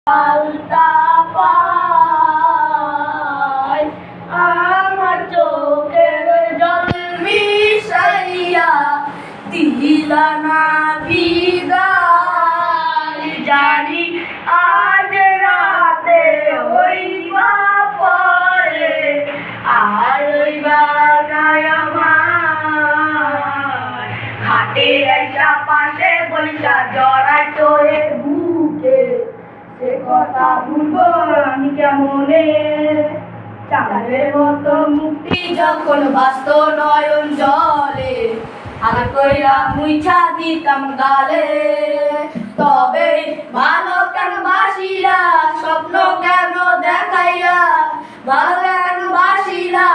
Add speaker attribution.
Speaker 1: পাল্টা পায় আমার চোখের জল মিশাইয়া দিলা না বিদায়। জানি আজ রাতে হইবা পরে আর হইবা না আমার। ঘাটে আইসা পাশে বইসা জড়াই তোরে বুকে, সে কথা ভুলবো আমি কেমনে। চাঁদের মতো মুক্তি যখন বাস্ত নয়ন জলে, আর কইরা মুইছা দিতাম গালে। তবে ভালো কেন বাসিলা, স্বপ্ন কেন দেখাইলা, ভালো কেন বাসিলা